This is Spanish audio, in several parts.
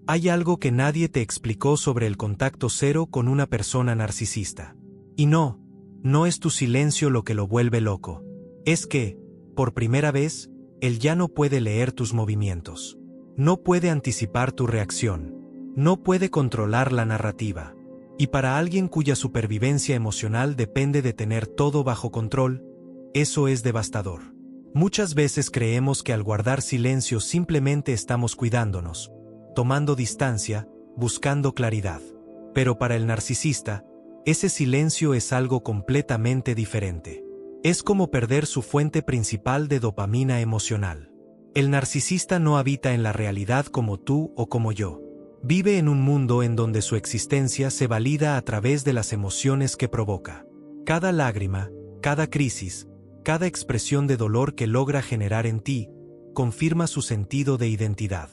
Hay algo que nadie te explicó sobre el contacto cero con una persona narcisista. Y no es tu silencio lo que lo vuelve loco. Es que, por primera vez, él ya no puede leer tus movimientos. No puede anticipar tu reacción. No puede controlar la narrativa. Y para alguien cuya supervivencia emocional depende de tener todo bajo control, eso es devastador. Muchas veces creemos que al guardar silencio simplemente estamos cuidándonos, tomando distancia, buscando claridad. Pero para el narcisista, ese silencio es algo completamente diferente. Es como perder su fuente principal de dopamina emocional. El narcisista no habita en la realidad como tú o como yo. Vive en un mundo en donde su existencia se valida a través de las emociones que provoca. Cada lágrima, cada crisis, cada expresión de dolor que logra generar en ti, confirma su sentido de identidad.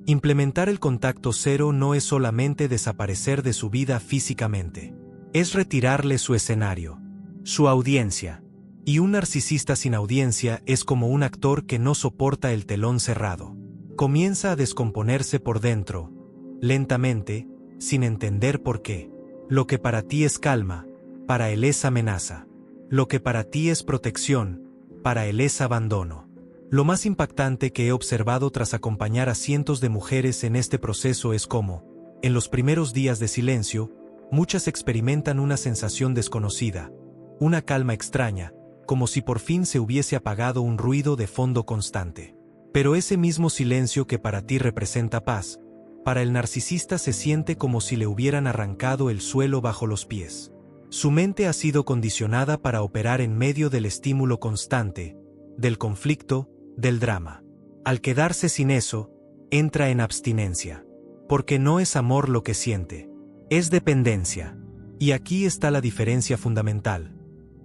Implementar el contacto cero no es solamente desaparecer de su vida físicamente. Es retirarle su escenario, su audiencia. Y un narcisista sin audiencia es como un actor que no soporta el telón cerrado. Comienza a descomponerse por dentro, lentamente, sin entender por qué. Lo que para ti es calma, para él es amenaza. Lo que para ti es protección, para él es abandono. Lo más impactante que he observado tras acompañar a cientos de mujeres en este proceso es cómo, en los primeros días de silencio, muchas experimentan una sensación desconocida, una calma extraña, como si por fin se hubiese apagado un ruido de fondo constante. Pero ese mismo silencio que para ti representa paz, para el narcisista se siente como si le hubieran arrancado el suelo bajo los pies. Su mente ha sido condicionada para operar en medio del estímulo constante, del conflicto, del drama. Al quedarse sin eso, entra en abstinencia. Porque no es amor lo que siente, es dependencia. Y aquí está la diferencia fundamental.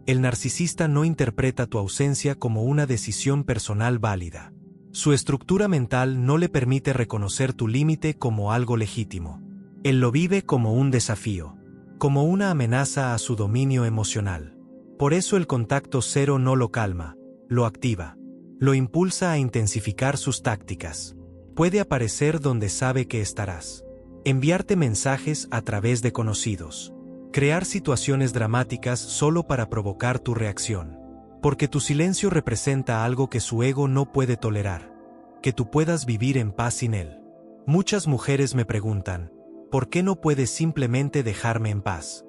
El narcisista no interpreta tu ausencia como una decisión personal válida. Su estructura mental no le permite reconocer tu límite como algo legítimo. Él lo vive como un desafío, como una amenaza a su dominio emocional. Por eso el contacto cero no lo calma, lo activa. Lo impulsa a intensificar sus tácticas. Puede aparecer donde sabe que estarás. Enviarte mensajes a través de conocidos. Crear situaciones dramáticas solo para provocar tu reacción. Porque tu silencio representa algo que su ego no puede tolerar. Que tú puedas vivir en paz sin él. Muchas mujeres me preguntan, ¿por qué no puedes simplemente dejarme en paz?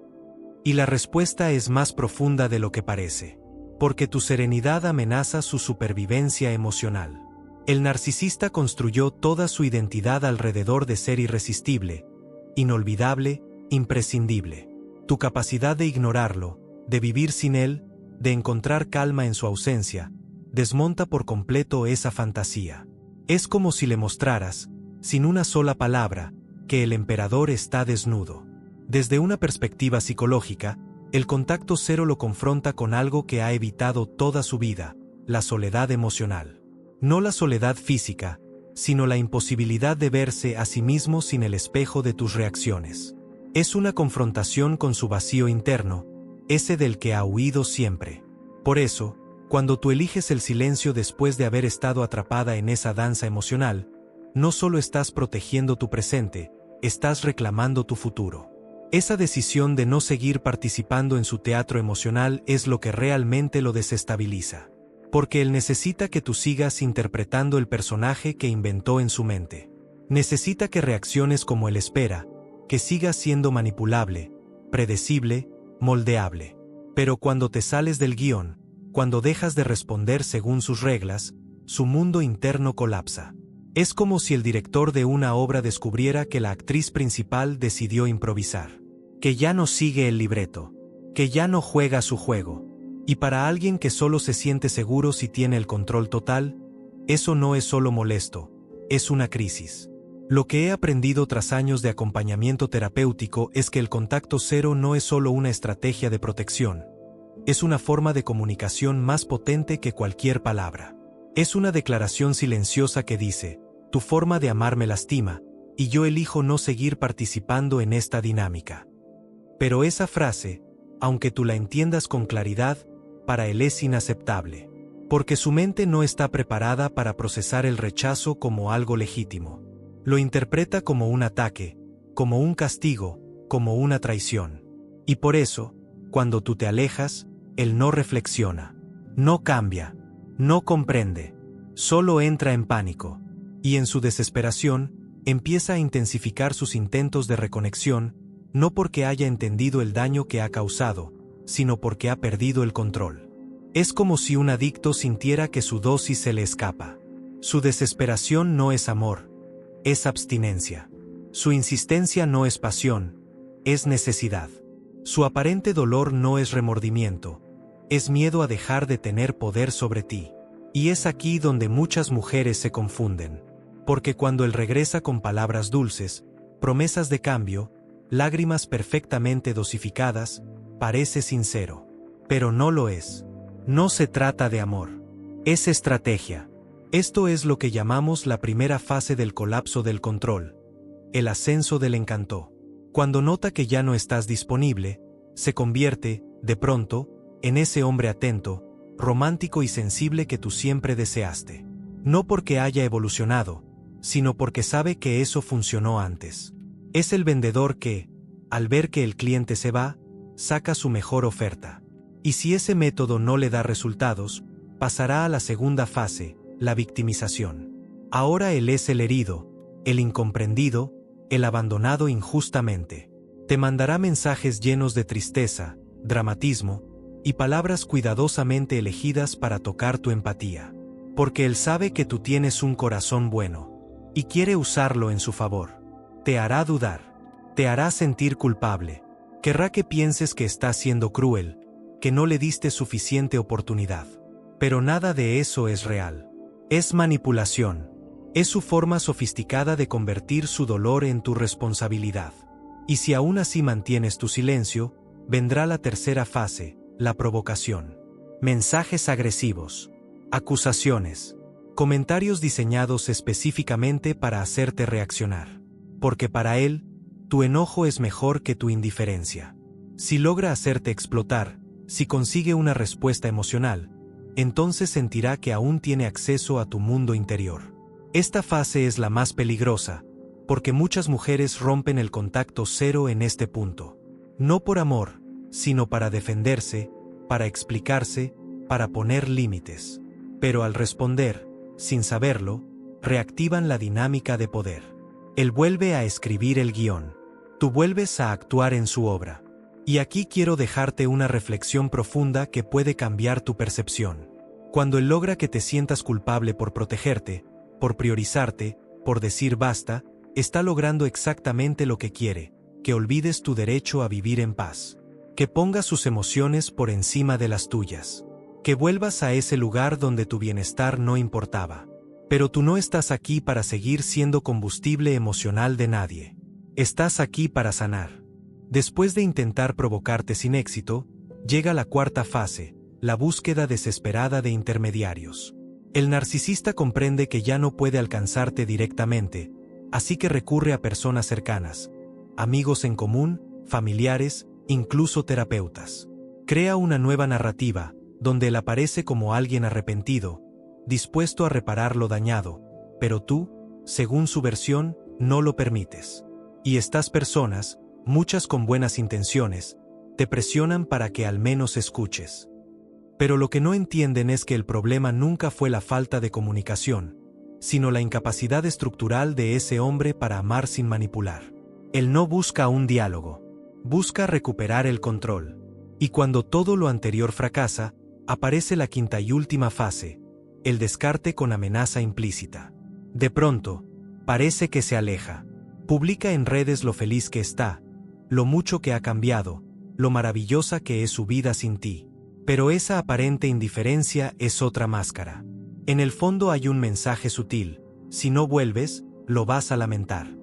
Y la respuesta es más profunda de lo que parece. Porque tu serenidad amenaza su supervivencia emocional. El narcisista construyó toda su identidad alrededor de ser irresistible, inolvidable, imprescindible. Tu capacidad de ignorarlo, de vivir sin él, de encontrar calma en su ausencia, desmonta por completo esa fantasía. Es como si le mostraras, sin una sola palabra, que el emperador está desnudo. Desde una perspectiva psicológica, el contacto cero lo confronta con algo que ha evitado toda su vida, la soledad emocional. No la soledad física, sino la imposibilidad de verse a sí mismo sin el espejo de tus reacciones. Es una confrontación con su vacío interno, ese del que ha huido siempre. Por eso, cuando tú eliges el silencio después de haber estado atrapada en esa danza emocional, no solo estás protegiendo tu presente, estás reclamando tu futuro. Esa decisión de no seguir participando en su teatro emocional es lo que realmente lo desestabiliza. Porque él necesita que tú sigas interpretando el personaje que inventó en su mente. Necesita que reacciones como él espera, que sigas siendo manipulable, predecible, moldeable. Pero cuando te sales del guión, cuando dejas de responder según sus reglas, su mundo interno colapsa. Es como si el director de una obra descubriera que la actriz principal decidió improvisar, que ya no sigue el libreto, que ya no juega su juego. Y para alguien que solo se siente seguro si tiene el control total, eso no es solo molesto, es una crisis. Lo que he aprendido tras años de acompañamiento terapéutico es que el contacto cero no es solo una estrategia de protección, es una forma de comunicación más potente que cualquier palabra. Es una declaración silenciosa que dice, tu forma de amar me lastima, y yo elijo no seguir participando en esta dinámica. Pero esa frase, aunque tú la entiendas con claridad, para él es inaceptable. Porque su mente no está preparada para procesar el rechazo como algo legítimo. Lo interpreta como un ataque, como un castigo, como una traición. Y por eso, cuando tú te alejas, él no reflexiona, no cambia, no comprende, solo entra en pánico. Y en su desesperación, empieza a intensificar sus intentos de reconexión, no porque haya entendido el daño que ha causado, sino porque ha perdido el control. Es como si un adicto sintiera que su dosis se le escapa. Su desesperación no es amor, es abstinencia. Su insistencia no es pasión, es necesidad. Su aparente dolor no es remordimiento, es miedo a dejar de tener poder sobre ti. Y es aquí donde muchas mujeres se confunden, porque cuando él regresa con palabras dulces, promesas de cambio, lágrimas perfectamente dosificadas, parece sincero. Pero no lo es. No se trata de amor. Es estrategia. Esto es lo que llamamos la primera fase del colapso del control. El ascenso del encanto. Cuando nota que ya no estás disponible, se convierte, de pronto, en ese hombre atento, romántico y sensible que tú siempre deseaste. No porque haya evolucionado, sino porque sabe que eso funcionó antes. Es el vendedor que, al ver que el cliente se va, saca su mejor oferta. Y si ese método no le da resultados, pasará a la segunda fase, la victimización. Ahora él es el herido, el incomprendido, el abandonado injustamente. Te mandará mensajes llenos de tristeza, dramatismo, y palabras cuidadosamente elegidas para tocar tu empatía. Porque él sabe que tú tienes un corazón bueno, y quiere usarlo en su favor. Te hará dudar, te hará sentir culpable, querrá que pienses que estás siendo cruel, que no le diste suficiente oportunidad. Pero nada de eso es real. Es manipulación. Es su forma sofisticada de convertir su dolor en tu responsabilidad. Y si aún así mantienes tu silencio, vendrá la tercera fase, la provocación. Mensajes agresivos, acusaciones, comentarios diseñados específicamente para hacerte reaccionar. Porque para él, tu enojo es mejor que tu indiferencia. Si logra hacerte explotar, si consigue una respuesta emocional, entonces sentirá que aún tiene acceso a tu mundo interior. Esta fase es la más peligrosa, porque muchas mujeres rompen el contacto cero en este punto. No por amor, sino para defenderse, para explicarse, para poner límites. Pero al responder, sin saberlo, reactivan la dinámica de poder. Él vuelve a escribir el guión. Tú vuelves a actuar en su obra. Y aquí quiero dejarte una reflexión profunda que puede cambiar tu percepción. Cuando él logra que te sientas culpable por protegerte, por priorizarte, por decir basta, está logrando exactamente lo que quiere, que olvides tu derecho a vivir en paz. Que pongas sus emociones por encima de las tuyas. Que vuelvas a ese lugar donde tu bienestar no importaba. Pero tú no estás aquí para seguir siendo combustible emocional de nadie. Estás aquí para sanar. Después de intentar provocarte sin éxito, llega la cuarta fase, la búsqueda desesperada de intermediarios. El narcisista comprende que ya no puede alcanzarte directamente, así que recurre a personas cercanas, amigos en común, familiares, incluso terapeutas. Crea una nueva narrativa, donde él aparece como alguien arrepentido, dispuesto a reparar lo dañado, pero tú, según su versión, no lo permites. Y estas personas, muchas con buenas intenciones, te presionan para que al menos escuches. Pero lo que no entienden es que el problema nunca fue la falta de comunicación, sino la incapacidad estructural de ese hombre para amar sin manipular. Él no busca un diálogo, busca recuperar el control. Y cuando todo lo anterior fracasa, aparece la quinta y última fase, el descarte con amenaza implícita. De pronto, parece que se aleja. Publica en redes lo feliz que está, lo mucho que ha cambiado, lo maravillosa que es su vida sin ti. Pero esa aparente indiferencia es otra máscara. En el fondo hay un mensaje sutil: si no vuelves, lo vas a lamentar.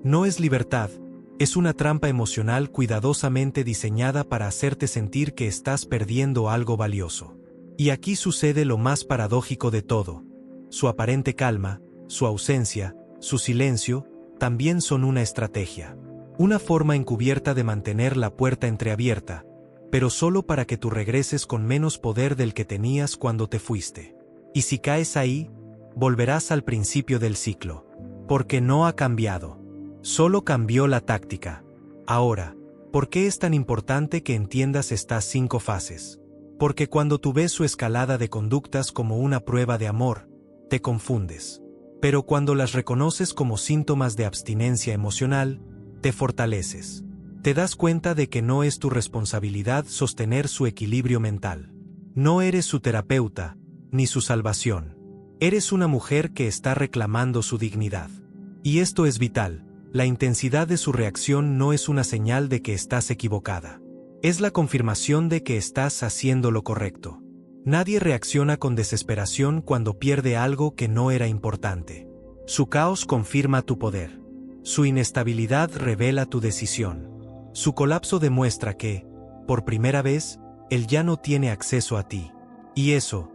No es libertad, es una trampa emocional cuidadosamente diseñada para hacerte sentir que estás perdiendo algo valioso. Y aquí sucede lo más paradójico de todo. Su aparente calma, su ausencia, su silencio, también son una estrategia. Una forma encubierta de mantener la puerta entreabierta, pero solo para que tú regreses con menos poder del que tenías cuando te fuiste. Y si caes ahí, volverás al principio del ciclo. Porque no ha cambiado. Solo cambió la táctica. Ahora, ¿por qué es tan importante que entiendas estas 5 fases? Porque cuando tú ves su escalada de conductas como una prueba de amor, te confundes. Pero cuando las reconoces como síntomas de abstinencia emocional, te fortaleces. Te das cuenta de que no es tu responsabilidad sostener su equilibrio mental. No eres su terapeuta, ni su salvación. Eres una mujer que está reclamando su dignidad. Y esto es vital. La intensidad de su reacción no es una señal de que estás equivocada. Es la confirmación de que estás haciendo lo correcto. Nadie reacciona con desesperación cuando pierde algo que no era importante. Su caos confirma tu poder. Su inestabilidad revela tu decisión. Su colapso demuestra que, por primera vez, él ya no tiene acceso a ti. Y eso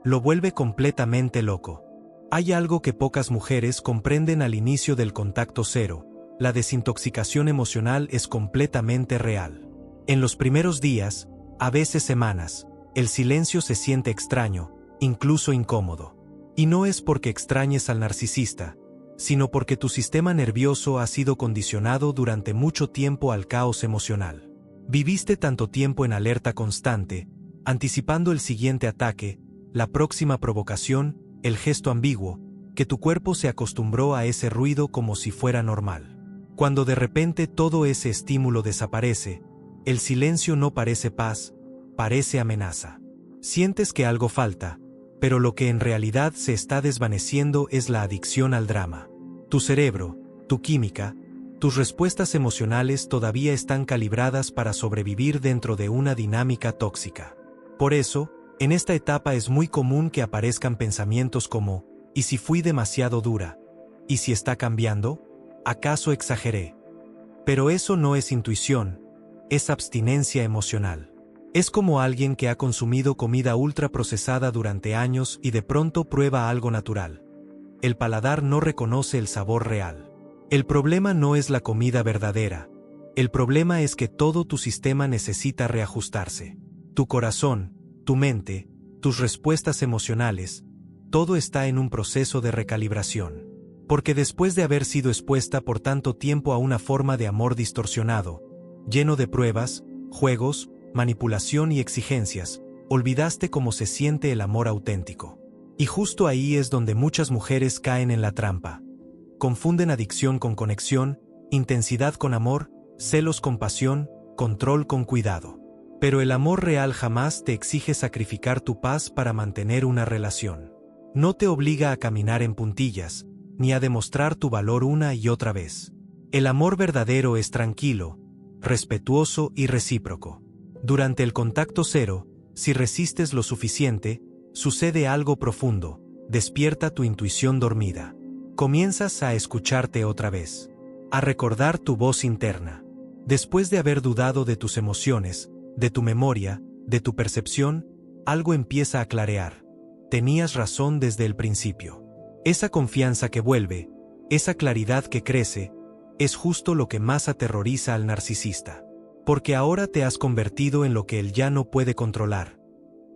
lo vuelve completamente loco. Hay algo que pocas mujeres comprenden al inicio del contacto cero: la desintoxicación emocional es completamente real. En los primeros días, a veces semanas, el silencio se siente extraño, incluso incómodo. Y no es porque extrañes al narcisista, sino porque tu sistema nervioso ha sido condicionado durante mucho tiempo al caos emocional. Viviste tanto tiempo en alerta constante, anticipando el siguiente ataque, la próxima provocación, el gesto ambiguo, que tu cuerpo se acostumbró a ese ruido como si fuera normal. Cuando de repente todo ese estímulo desaparece, el silencio no parece paz, parece amenaza. Sientes que algo falta, pero lo que en realidad se está desvaneciendo es la adicción al drama. Tu cerebro, tu química, tus respuestas emocionales todavía están calibradas para sobrevivir dentro de una dinámica tóxica. Por eso, en esta etapa es muy común que aparezcan pensamientos como: ¿y si fui demasiado dura? ¿Y si está cambiando? ¿Acaso exageré? Pero eso no es intuición, es abstinencia emocional. Es como alguien que ha consumido comida ultraprocesada durante años y de pronto prueba algo natural. El paladar no reconoce el sabor real. El problema no es la comida verdadera. El problema es que todo tu sistema necesita reajustarse. Tu corazón, tu mente, tus respuestas emocionales, todo está en un proceso de recalibración. Porque después de haber sido expuesta por tanto tiempo a una forma de amor distorsionado, lleno de pruebas, juegos, manipulación y exigencias, olvidaste cómo se siente el amor auténtico. Y justo ahí es donde muchas mujeres caen en la trampa. Confunden adicción con conexión, intensidad con amor, celos con pasión, control con cuidado. Pero el amor real jamás te exige sacrificar tu paz para mantener una relación. No te obliga a caminar en puntillas, ni a demostrar tu valor una y otra vez. El amor verdadero es tranquilo, respetuoso y recíproco. Durante el contacto cero, si resistes lo suficiente, sucede algo profundo: despierta tu intuición dormida. Comienzas a escucharte otra vez, a recordar tu voz interna. Después de haber dudado de tus emociones, de tu memoria, de tu percepción, algo empieza a clarear. Tenías razón desde el principio. Esa confianza que vuelve, esa claridad que crece, es justo lo que más aterroriza al narcisista. Porque ahora te has convertido en lo que él ya no puede controlar: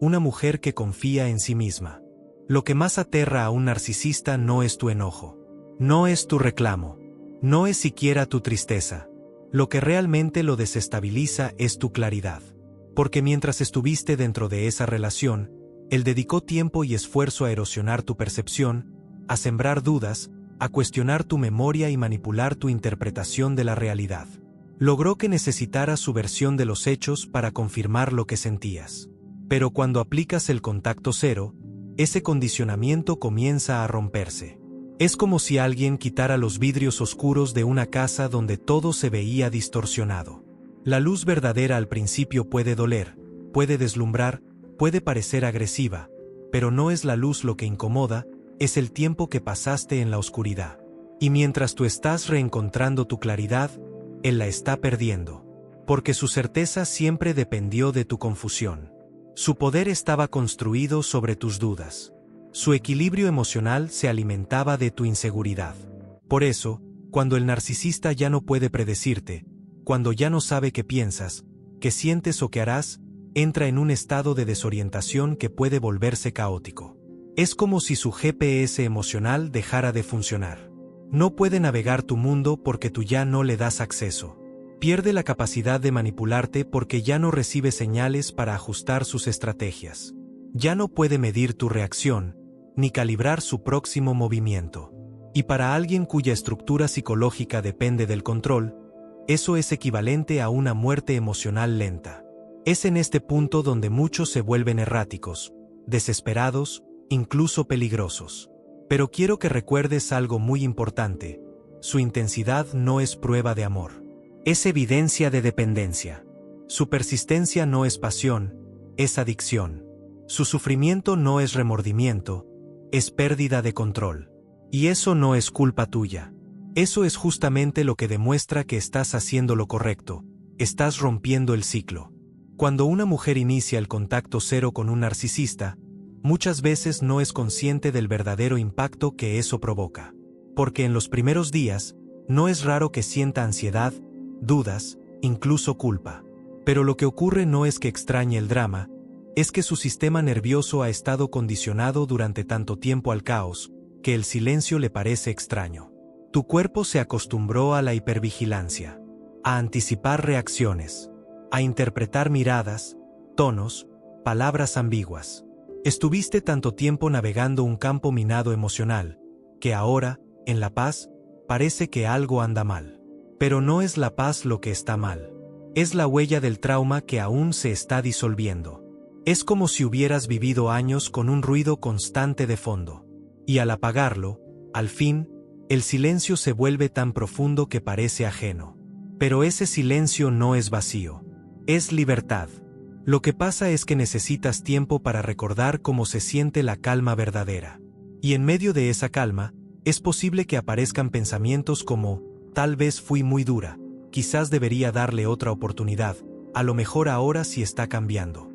una mujer que confía en sí misma. Lo que más aterra a un narcisista no es tu enojo, no es tu reclamo, no es siquiera tu tristeza. Lo que realmente lo desestabiliza es tu claridad. Porque mientras estuviste dentro de esa relación, él dedicó tiempo y esfuerzo a erosionar tu percepción, a sembrar dudas, a cuestionar tu memoria y manipular tu interpretación de la realidad. Logró que necesitaras su versión de los hechos para confirmar lo que sentías. Pero cuando aplicas el contacto cero, ese condicionamiento comienza a romperse. Es como si alguien quitara los vidrios oscuros de una casa donde todo se veía distorsionado. La luz verdadera al principio puede doler, puede deslumbrar, puede parecer agresiva, pero no es la luz lo que incomoda, es el tiempo que pasaste en la oscuridad. Y mientras tú estás reencontrando tu claridad, él la está perdiendo. Porque su certeza siempre dependió de tu confusión. Su poder estaba construido sobre tus dudas. Su equilibrio emocional se alimentaba de tu inseguridad. Por eso, cuando el narcisista ya no puede predecirte, cuando ya no sabe qué piensas, qué sientes o qué harás, entra en un estado de desorientación que puede volverse caótico. Es como si su GPS emocional dejara de funcionar. No puede navegar tu mundo porque tú ya no le das acceso. Pierde la capacidad de manipularte porque ya no recibe señales para ajustar sus estrategias. Ya no puede medir tu reacción, ni calibrar su próximo movimiento. Y para alguien cuya estructura psicológica depende del control, eso es equivalente a una muerte emocional lenta. Es en este punto donde muchos se vuelven erráticos, desesperados, incluso peligrosos. Pero quiero que recuerdes algo muy importante: su intensidad no es prueba de amor. Es evidencia de dependencia. Su persistencia no es pasión, es adicción. Su sufrimiento no es remordimiento, es pérdida de control. Y eso no es culpa tuya. Eso es justamente lo que demuestra que estás haciendo lo correcto, estás rompiendo el ciclo. Cuando una mujer inicia el contacto cero con un narcisista, muchas veces no es consciente del verdadero impacto que eso provoca. Porque en los primeros días, no es raro que sienta ansiedad, dudas, incluso culpa. Pero lo que ocurre no es que extrañe el drama, es que su sistema nervioso ha estado condicionado durante tanto tiempo al caos, que el silencio le parece extraño. Tu cuerpo se acostumbró a la hipervigilancia, a anticipar reacciones, a interpretar miradas, tonos, palabras ambiguas. Estuviste tanto tiempo navegando un campo minado emocional, que ahora, en la paz, parece que algo anda mal. Pero no es la paz lo que está mal. Es la huella del trauma que aún se está disolviendo. Es como si hubieras vivido años con un ruido constante de fondo. Y al apagarlo, al fin, el silencio se vuelve tan profundo que parece ajeno. Pero ese silencio no es vacío. Es libertad. Lo que pasa es que necesitas tiempo para recordar cómo se siente la calma verdadera. Y en medio de esa calma, es posible que aparezcan pensamientos como: tal vez fui muy dura, quizás debería darle otra oportunidad, a lo mejor ahora sí está cambiando.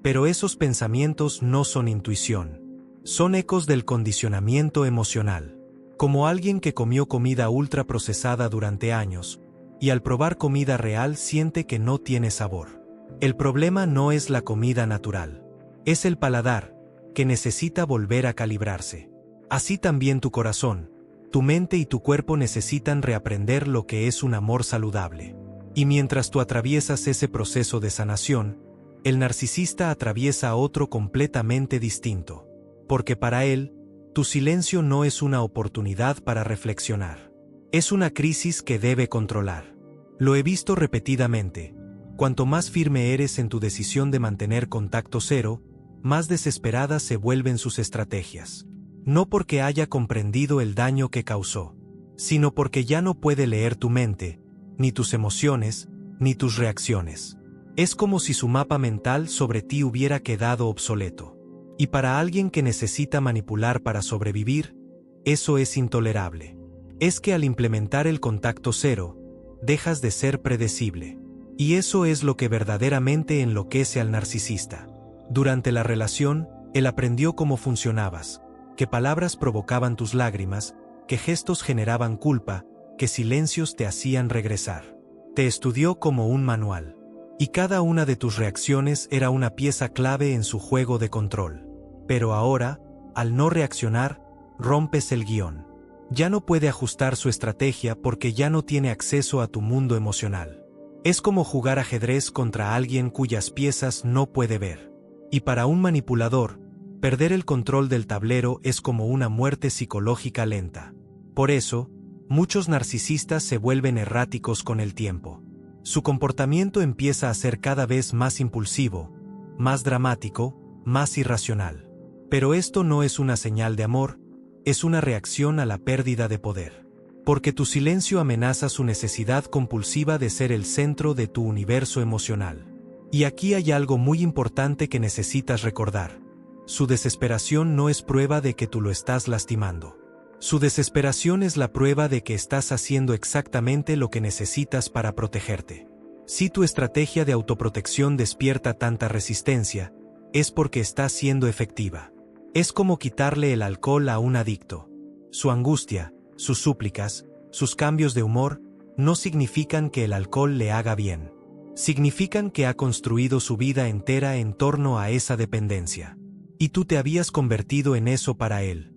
Pero esos pensamientos no son intuición. Son ecos del condicionamiento emocional. Como alguien que comió comida ultraprocesada durante años, y al probar comida real siente que no tiene sabor. El problema no es la comida natural. Es el paladar, que necesita volver a calibrarse. Así también tu corazón, tu mente y tu cuerpo necesitan reaprender lo que es un amor saludable. Y mientras tú atraviesas ese proceso de sanación, el narcisista atraviesa otro completamente distinto. Porque para él, tu silencio no es una oportunidad para reflexionar. Es una crisis que debe controlar. Lo he visto repetidamente. Cuanto más firme eres en tu decisión de mantener contacto cero, más desesperadas se vuelven sus estrategias. No porque haya comprendido el daño que causó, sino porque ya no puede leer tu mente, ni tus emociones, ni tus reacciones. Es como si su mapa mental sobre ti hubiera quedado obsoleto. Y para alguien que necesita manipular para sobrevivir, eso es intolerable. Es que al implementar el contacto cero, dejas de ser predecible. Y eso es lo que verdaderamente enloquece al narcisista. Durante la relación, él aprendió cómo funcionabas, que palabras provocaban tus lágrimas, que gestos generaban culpa, que silencios te hacían regresar. Te estudió como un manual. Y cada una de tus reacciones era una pieza clave en su juego de control. Pero ahora, al no reaccionar, rompes el guión. Ya no puede ajustar su estrategia porque ya no tiene acceso a tu mundo emocional. Es como jugar ajedrez contra alguien cuyas piezas no puede ver. Y para un manipulador, perder el control del tablero es como una muerte psicológica lenta. Por eso, muchos narcisistas se vuelven erráticos con el tiempo. Su comportamiento empieza a ser cada vez más impulsivo, más dramático, más irracional. Pero esto no es una señal de amor, es una reacción a la pérdida de poder. Porque tu silencio amenaza su necesidad compulsiva de ser el centro de tu universo emocional. Y aquí hay algo muy importante que necesitas recordar. Su desesperación no es prueba de que tú lo estás lastimando. Su desesperación es la prueba de que estás haciendo exactamente lo que necesitas para protegerte. Si tu estrategia de autoprotección despierta tanta resistencia, es porque está siendo efectiva. Es como quitarle el alcohol a un adicto. Su angustia, sus súplicas, sus cambios de humor, no significan que el alcohol le haga bien. Significan que ha construido su vida entera en torno a esa dependencia. Y tú te habías convertido en eso para él.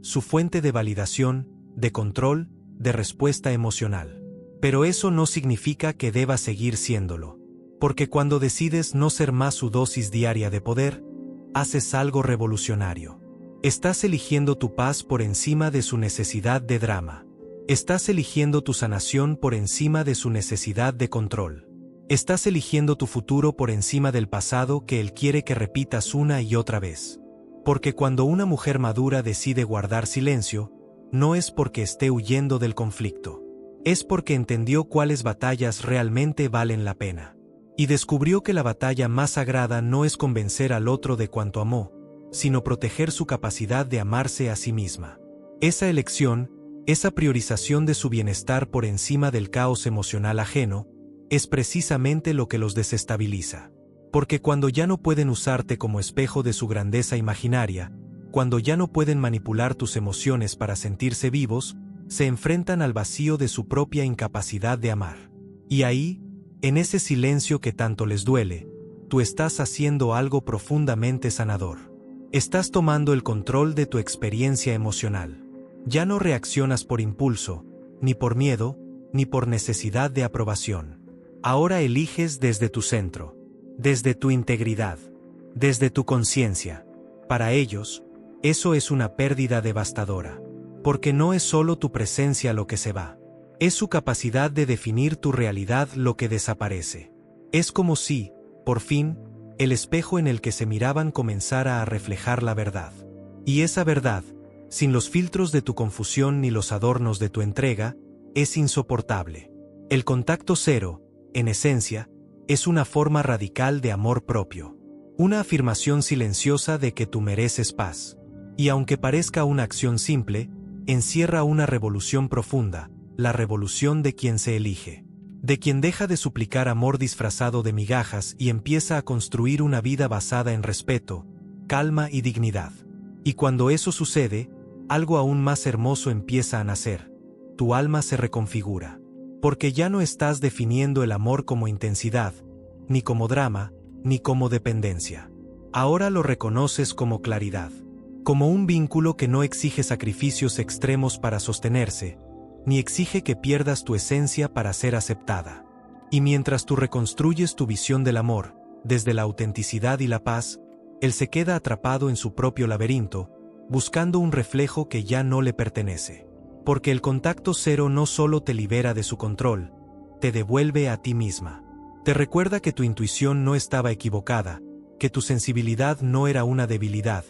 Su fuente de validación, de control, de respuesta emocional. Pero eso no significa que debas seguir siéndolo. Porque cuando decides no ser más su dosis diaria de poder, haces algo revolucionario. Estás eligiendo tu paz por encima de su necesidad de drama. Estás eligiendo tu sanación por encima de su necesidad de control. Estás eligiendo tu futuro por encima del pasado que él quiere que repitas una y otra vez. Porque cuando una mujer madura decide guardar silencio, no es porque esté huyendo del conflicto. Es porque entendió cuáles batallas realmente valen la pena. Y descubrió que la batalla más sagrada no es convencer al otro de cuanto amó, sino proteger su capacidad de amarse a sí misma. Esa elección, esa priorización de su bienestar por encima del caos emocional ajeno, es precisamente lo que los desestabiliza. Porque cuando ya no pueden usarte como espejo de su grandeza imaginaria, cuando ya no pueden manipular tus emociones para sentirse vivos, se enfrentan al vacío de su propia incapacidad de amar. Y ahí, en ese silencio que tanto les duele, tú estás haciendo algo profundamente sanador. Estás tomando el control de tu experiencia emocional. Ya no reaccionas por impulso, ni por miedo, ni por necesidad de aprobación. Ahora eliges desde tu centro, desde tu integridad, desde tu conciencia. Para ellos, eso es una pérdida devastadora. Porque no es solo tu presencia lo que se va. Es su capacidad de definir tu realidad lo que desaparece. Es como si, por fin, el espejo en el que se miraban comenzara a reflejar la verdad. Y esa verdad, sin los filtros de tu confusión ni los adornos de tu entrega, es insoportable. El contacto cero, en esencia, es una forma radical de amor propio. Una afirmación silenciosa de que tú mereces paz. Y aunque parezca una acción simple, encierra una revolución profunda, la revolución de quien se elige. De quien deja de suplicar amor disfrazado de migajas y empieza a construir una vida basada en respeto, calma y dignidad. Y cuando eso sucede, algo aún más hermoso empieza a nacer. Tu alma se reconfigura. Porque ya no estás definiendo el amor como intensidad, ni como drama, ni como dependencia. Ahora lo reconoces como claridad. Como un vínculo que no exige sacrificios extremos para sostenerse, ni exige que pierdas tu esencia para ser aceptada. Y mientras tú reconstruyes tu visión del amor, desde la autenticidad y la paz, él se queda atrapado en su propio laberinto, buscando un reflejo que ya no le pertenece. Porque el contacto cero no solo te libera de su control, te devuelve a ti misma. Te recuerda que tu intuición no estaba equivocada, que tu sensibilidad no era una debilidad,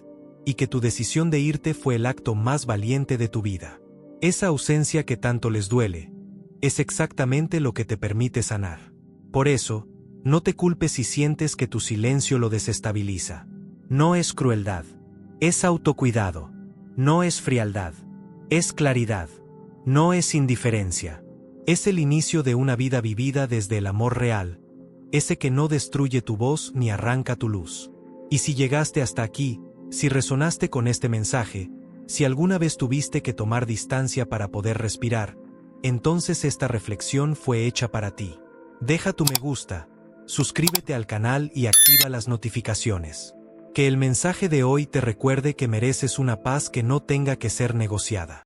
y que tu decisión de irte fue el acto más valiente de tu vida. Esa ausencia que tanto les duele, es exactamente lo que te permite sanar. Por eso, no te culpes si sientes que tu silencio lo desestabiliza. No es crueldad, es autocuidado. No es frialdad, es claridad. No es indiferencia. Es el inicio de una vida vivida desde el amor real, ese que no destruye tu voz ni arranca tu luz. Y si llegaste hasta aquí, si resonaste con este mensaje, si alguna vez tuviste que tomar distancia para poder respirar, entonces esta reflexión fue hecha para ti. Deja tu me gusta, suscríbete al canal y activa las notificaciones. Que el mensaje de hoy te recuerde que mereces una paz que no tenga que ser negociada.